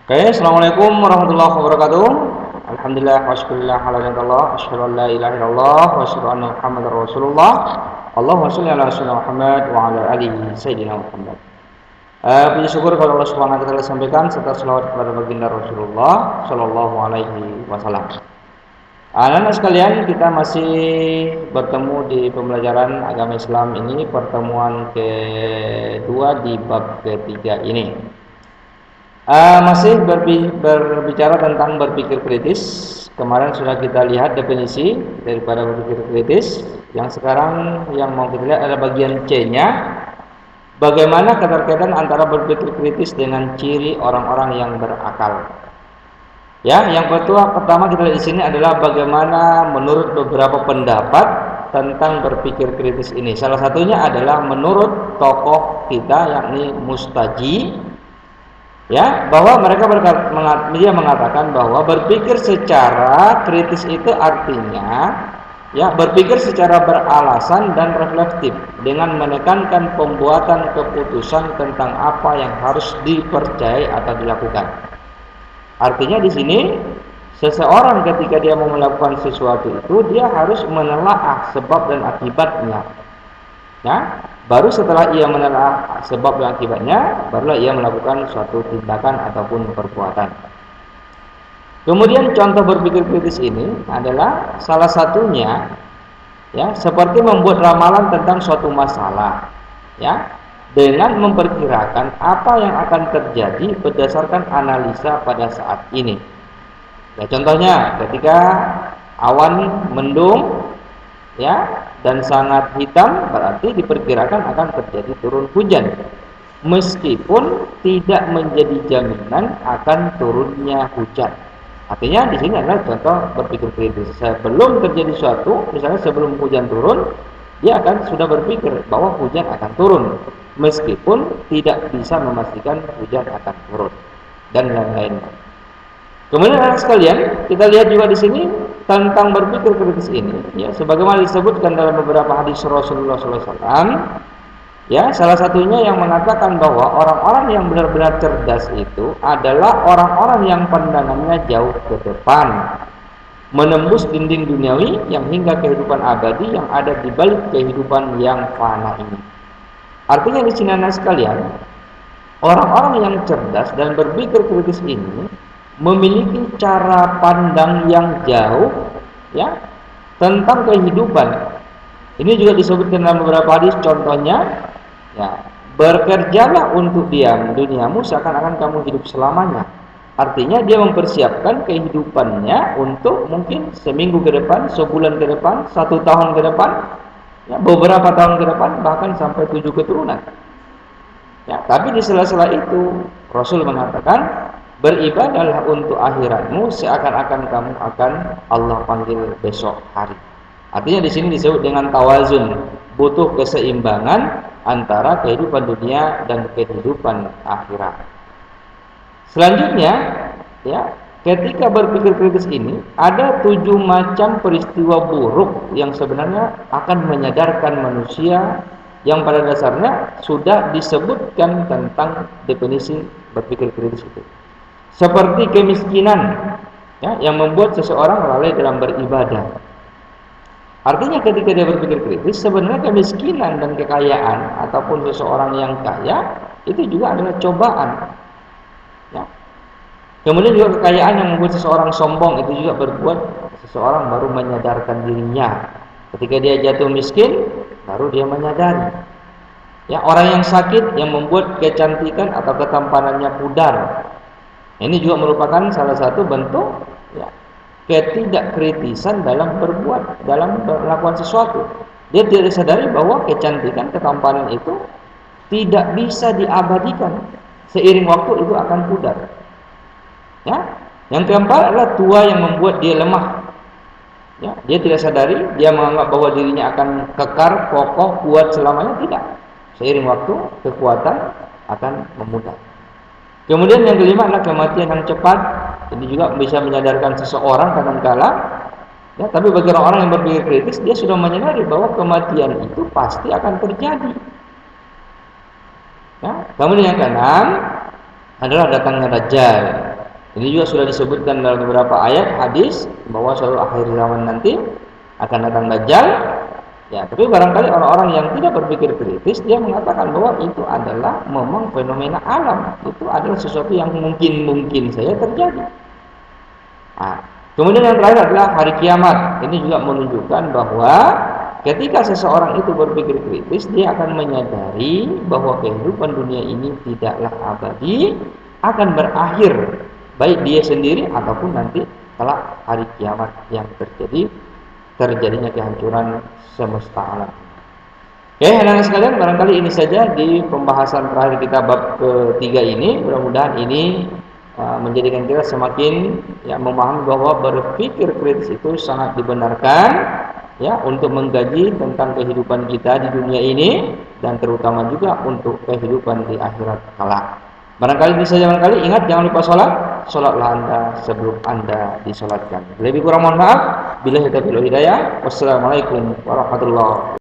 Oke, assalamualaikum warahmatullahi wabarakatuh. Alhamdulillah, wassallallahu ala nabiyyillah, asyhadu an la ilaha illallah, wa asyhadu anna Muhammadar Rasulullah. Allahumma shalli ala sayyidina Muhammad wa ala alihi sayyidina Muhammad. Puji syukur kepada Allah Subhanahu wa taala sampaikan serta selawat kepada baginda Rasulullah sallallahu alaihi wasallam. Anak-anak sekalian, kita masih bertemu di pembelajaran agama Islam ini, pertemuan kedua di bab ketiga ini. Masih berbicara tentang berpikir kritis. Kemarin sudah kita lihat definisi daripada berpikir kritis. Yang sekarang yang mau kita lihat adalah bagian C-nya. Bagaimana keterkaitan antara berpikir kritis dengan ciri orang-orang yang berakal. Ya, yang pertama kita lihat di sini adalah bagaimana menurut beberapa pendapat tentang berpikir kritis ini. Salah satunya adalah menurut tokoh kita yakni Mustaji. Ya, bahwa dia mengatakan bahwa berpikir secara kritis itu artinya ya berpikir secara beralasan dan reflektif dengan menekankan pembuatan keputusan tentang apa yang harus dipercayai atau dilakukan. Artinya di sini seseorang ketika dia mau melakukan sesuatu itu dia harus menelaah sebab dan akibatnya. Ya, baru setelah ia menelaah sebab dan akibatnya, barulah ia melakukan suatu tindakan ataupun perbuatan. Kemudian contoh berpikir kritis ini adalah salah satunya, ya, seperti membuat ramalan tentang suatu masalah, ya, dengan memperkirakan apa yang akan terjadi berdasarkan analisa pada saat ini. Ya, contohnya ketika awan mendung, ya, dan sangat hitam, berarti diperkirakan akan terjadi turun hujan, meskipun tidak menjadi jaminan akan turunnya hujan. Artinya di sini adalah contoh berpikir kritis. Sebelum terjadi suatu, misalnya sebelum hujan turun, dia akan sudah berpikir bahwa hujan akan turun, meskipun tidak bisa memastikan hujan akan turun dan lain-lainnya. Kemudian anak sekalian, kita lihat juga di sini tentang berpikir kritis ini, ya, sebagaimana disebutkan dalam beberapa hadis Rasulullah SAW, ya, salah satunya yang mengatakan bahwa orang-orang yang benar-benar cerdas itu adalah orang-orang yang pandangannya jauh ke depan, menembus dinding duniawi yang hingga kehidupan abadi yang ada di balik kehidupan yang fana ini. Artinya di sini anak sekalian, orang-orang yang cerdas dan berpikir kritis ini memiliki cara pandang yang jauh, ya, tentang kehidupan. Ini juga disebutkan dalam beberapa hadis, contohnya, ya, bekerjalah untuk duniamu seakan-akan kamu hidup selamanya. Artinya dia mempersiapkan kehidupannya untuk mungkin seminggu ke depan, sebulan ke depan, 1 tahun ke depan, ya, beberapa tahun ke depan, bahkan sampai 7 keturunan. Ya, tapi di sela-sela itu Rasul mengatakan, beribadahlah untuk akhiratmu seakan-akan kamu akan Allah panggil besok hari. Artinya di sini disebut dengan tawazun, butuh keseimbangan antara kehidupan dunia dan kehidupan akhirat. Selanjutnya, ya, ketika berpikir kritis ini ada 7 macam peristiwa buruk yang sebenarnya akan menyadarkan manusia yang pada dasarnya sudah disebutkan tentang definisi berpikir kritis itu. Seperti kemiskinan, ya, yang membuat seseorang lalai dalam beribadah. Artinya ketika dia berpikir kritis, sebenarnya kemiskinan dan kekayaan ataupun seseorang yang kaya itu juga adalah cobaan. Ya. Kemudian juga kekayaan yang membuat seseorang sombong itu juga berbuat seseorang baru menyadarkan dirinya. Ketika dia jatuh miskin, baru dia menyadari. Ya, orang yang sakit yang membuat kecantikan atau ketampanannya pudar. Ini juga merupakan salah satu bentuk, ya, ketidakkritisan dalam berbuat, dalam melakukan sesuatu. Dia tidak sadari bahwa kecantikan, ketampanan itu tidak bisa diabadikan. Seiring waktu itu akan pudar. Ya. Yang keempat adalah tua yang membuat dia lemah. Ya, dia tidak sadari, dia menganggap bahwa dirinya akan kekar, kokoh, kuat selamanya. Tidak. Seiring waktu, kekuatan akan memudar. Kemudian yang kelima adalah kematian yang cepat. Ini juga bisa menyadarkan seseorang kadang-kala. Ya, tapi bagi orang-orang yang berpikir kritis, dia sudah menyadari bahwa kematian itu pasti akan terjadi. Ya, kemudian yang keenam adalah datangnya Dajjal. Ini juga sudah disebutkan dalam beberapa ayat hadis bahwa suatu akhir zaman nanti akan datang Dajjal. Ya, tapi barangkali orang-orang yang tidak berpikir kritis dia mengatakan bahwa itu adalah memang fenomena alam, itu adalah sesuatu yang mungkin saja terjadi. Nah, kemudian yang terakhir adalah hari kiamat. Ini juga menunjukkan bahwa ketika seseorang itu berpikir kritis, dia akan menyadari bahwa kehidupan dunia ini tidaklah abadi, akan berakhir, baik dia sendiri ataupun nanti kelak hari kiamat yang terjadinya kehancuran semesta alam. Oke, anak-anak sekalian, barangkali ini saja di pembahasan terakhir kita bab ketiga ini. Mudah-mudahan ini menjadikan kita semakin memahami bahwa berpikir kritis itu sangat dibenarkan ya untuk mengkaji tentang kehidupan kita di dunia ini dan terutama juga untuk kehidupan di akhirat kelak. Barangkali ini saja, barangkali ingat jangan lupa sholatlah Anda sebelum Anda disolatkan. Lebih kurang mohon maaf. Billahi taufiq wal hidayah. Wassalamualaikum warahmatullahi wabarakatuh.